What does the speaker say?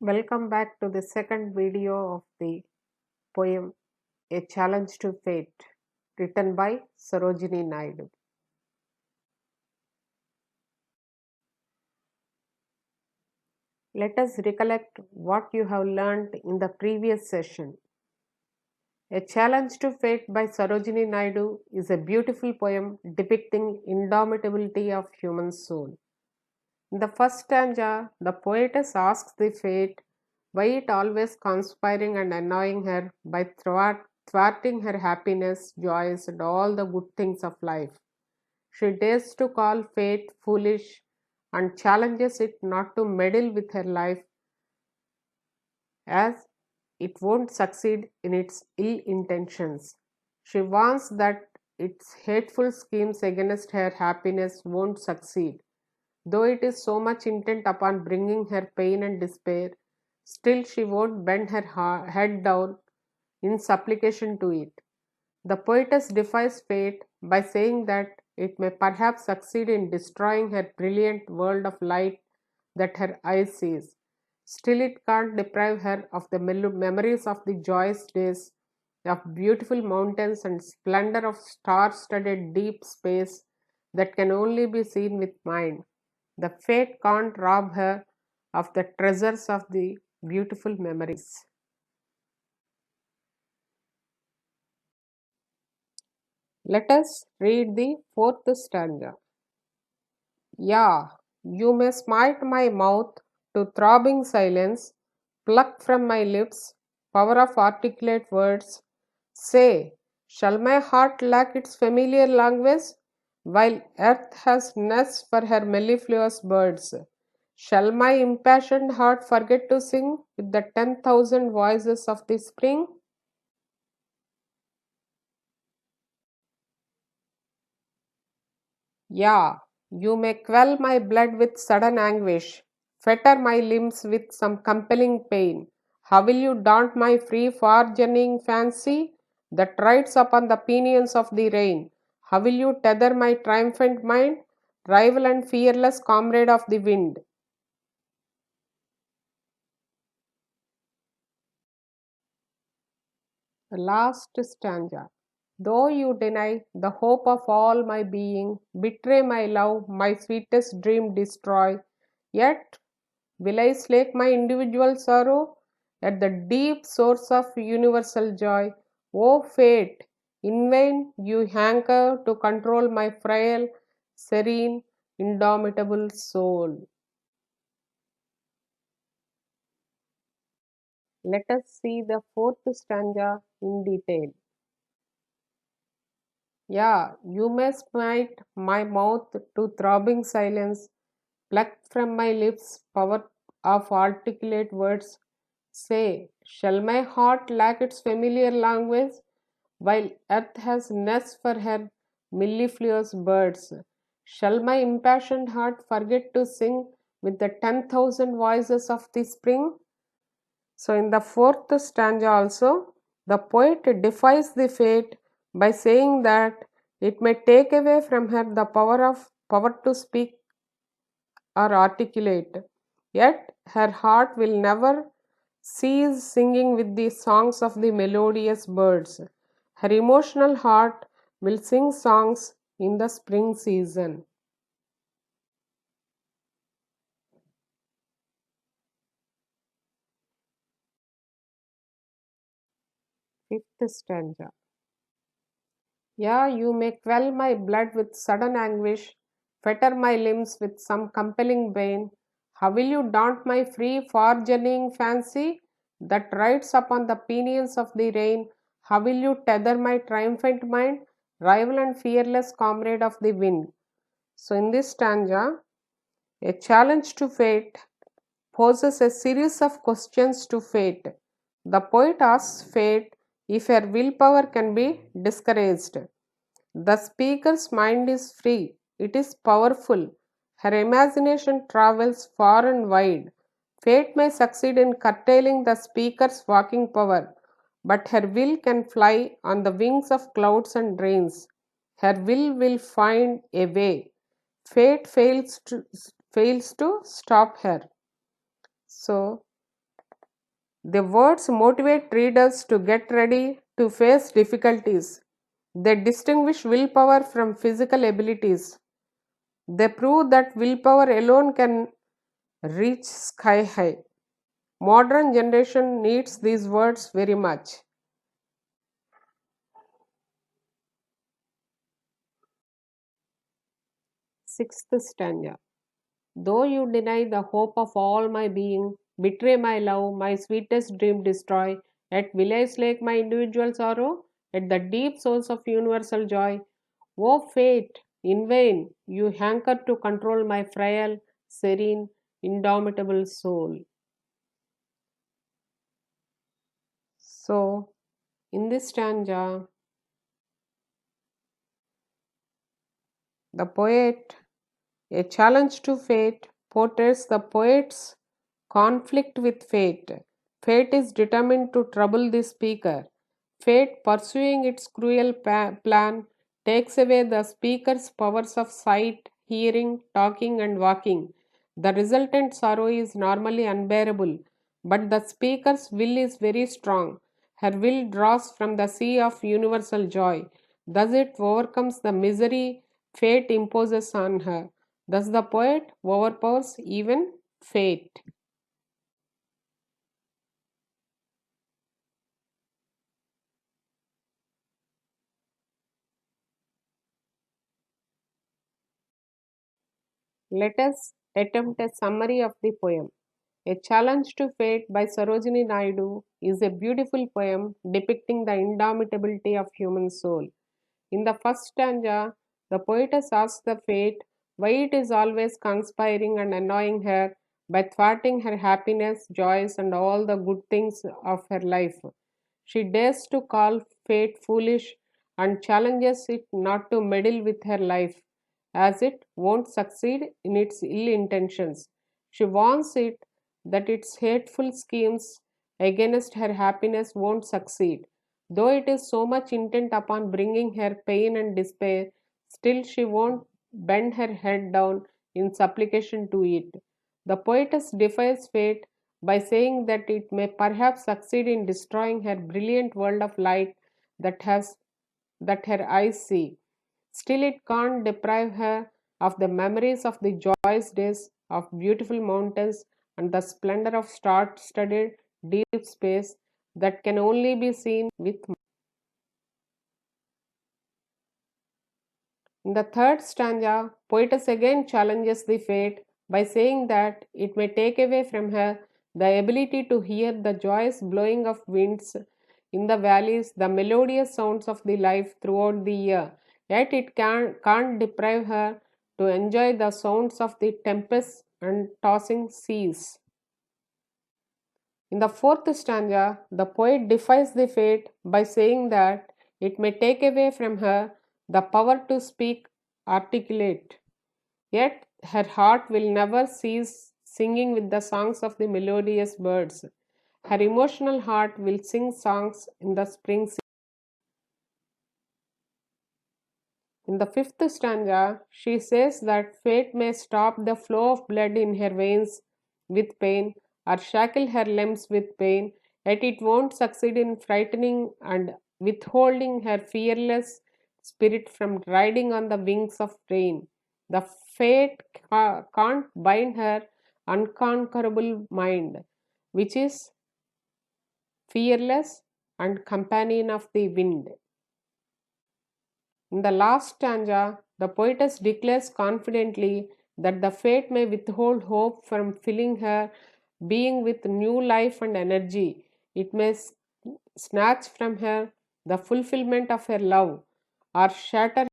Welcome back to the second video of the poem A Challenge to Fate, written by Sarojini Naidu. Let us recollect what you have learned in the previous session. A Challenge to Fate by Sarojini Naidu is a beautiful poem depicting indomitability of human soul. In the first stanza, the poetess asks the fate why it always conspiring and annoying her by thwarting her happiness, joys, and all the good things of life. She dares to call fate foolish and challenges it not to meddle with her life as it won't succeed in its ill intentions. She warns that its hateful schemes against her happiness won't succeed. Though it is so much intent upon bringing her pain and despair, still she won't bend her head down in supplication to it. The poetess defies fate by saying that it may perhaps succeed in destroying her brilliant world of light that her eyes sees. Still, it can't deprive her of the memories of the joyous days, of beautiful mountains and splendor of star-studded deep space that can only be seen with mind. The fate can't rob her of the treasures of the beautiful memories. Let us read the fourth stanza. Yeah, you may smite my mouth to throbbing silence, pluck from my lips power of articulate words. Say, shall my heart lack its familiar language, while earth has nests for her mellifluous birds? Shall my impassioned heart forget to sing with the 10,000 voices of the spring? Yeah, you may quell my blood with sudden anguish, fetter my limbs with some compelling pain. How will you daunt my free far journeying fancy that rides upon the pinions of the rain? How will you tether my triumphant mind, rival and fearless comrade of the wind? The last stanza. Though you deny the hope of all my being, betray my love, my sweetest dream destroy, yet will I slake my individual sorrow at the deep source of universal joy? O fate, in vain you hanker to control my frail, serene, indomitable soul. Let us see the fourth stanza in detail. Yeah, you may smite my mouth to throbbing silence, pluck from my lips power of articulate words. Say, shall my heart lack its familiar language, while earth has nests for her mellifluous birds? Shall my impassioned heart forget to sing with the 10,000 voices of the spring? So, in the fourth stanza also, the poet defies the fate by saying that it may take away from her the power to speak or articulate, yet her heart will never cease singing with the songs of the melodious birds. Her emotional heart will sing songs in the spring season. Fifth stanza. Yeah, you may quell my blood with sudden anguish, fetter my limbs with some compelling pain. How will you daunt my free, far journeying fancy that rides upon the pinions of the rain? How will you tether my triumphant mind, rival and fearless comrade of the wind? So, in this stanza, a challenge to fate poses a series of questions to fate. The poet asks fate if her willpower can be discouraged. The speaker's mind is free, it is powerful. Her imagination travels far and wide. Fate may succeed in curtailing the speaker's walking power, but her will can fly on the wings of clouds and rains. Her will find a way. Fate fails to stop her. So, The words motivate readers to get ready to face difficulties. They distinguish willpower from physical abilities. They prove that willpower alone can reach sky high. Modern generation needs these words very much. Sixth stanza. Though you deny the hope of all my being, betray my love, my sweetest dream destroy, at village lake my individual sorrow, at the deep source of universal joy, O fate, in vain you hanker to control my frail, serene, indomitable soul. So, in this stanza, the poet, a challenge to fate, portrays the poet's conflict with fate. Fate is determined to trouble the speaker. Fate, pursuing its cruel plan, takes away the speaker's powers of sight, hearing, talking, and walking. The resultant sorrow is normally unbearable, but the speaker's will is very strong. Her will draws from the sea of universal joy. Thus, it overcomes the misery fate imposes on her. Thus, the poet overpowers even fate. Let us attempt a summary of the poem. A Challenge to Fate by Sarojini Naidu is a beautiful poem depicting the indomitability of human soul. In the first stanza, the poetess asks the fate why it is always conspiring and annoying her by thwarting her happiness, joys, and all the good things of her life. She dares to call fate foolish and challenges it not to meddle with her life, as it won't succeed in its ill intentions. She warns it that its hateful schemes against her happiness won't succeed. Though it is so much intent upon bringing her pain and despair, still she won't bend her head down in supplication to it. The poetess defies fate by saying that it may perhaps succeed in destroying her brilliant world of light that her eyes see. Still, it can't deprive her of the memories of the joyous days of beautiful mountains and the splendor of star studded deep space that can only be seen with. In the third stanza, poetess again challenges the fate by saying that it may take away from her the ability to hear the joyous blowing of winds in the valleys, the melodious sounds of the life throughout the year. Yet it can't deprive her to enjoy the sounds of the tempests and tossing seas. In the fourth stanza, the poet defies the fate by saying that it may take away from her the power to speak articulate. Yet her heart will never cease singing with the songs of the melodious birds. Her emotional heart will sing songs in the spring season. In the fifth stanza, she says that fate may stop the flow of blood in her veins with pain or shackle her limbs with pain, yet it won't succeed in frightening and withholding her fearless spirit from riding on the wings of rain. The fate can't bind her unconquerable mind, which is fearless and companion of the wind. In the last stanza, the poetess declares confidently that the fate may withhold hope from filling her being with new life and energy. It may snatch from her the fulfillment of her love or shatter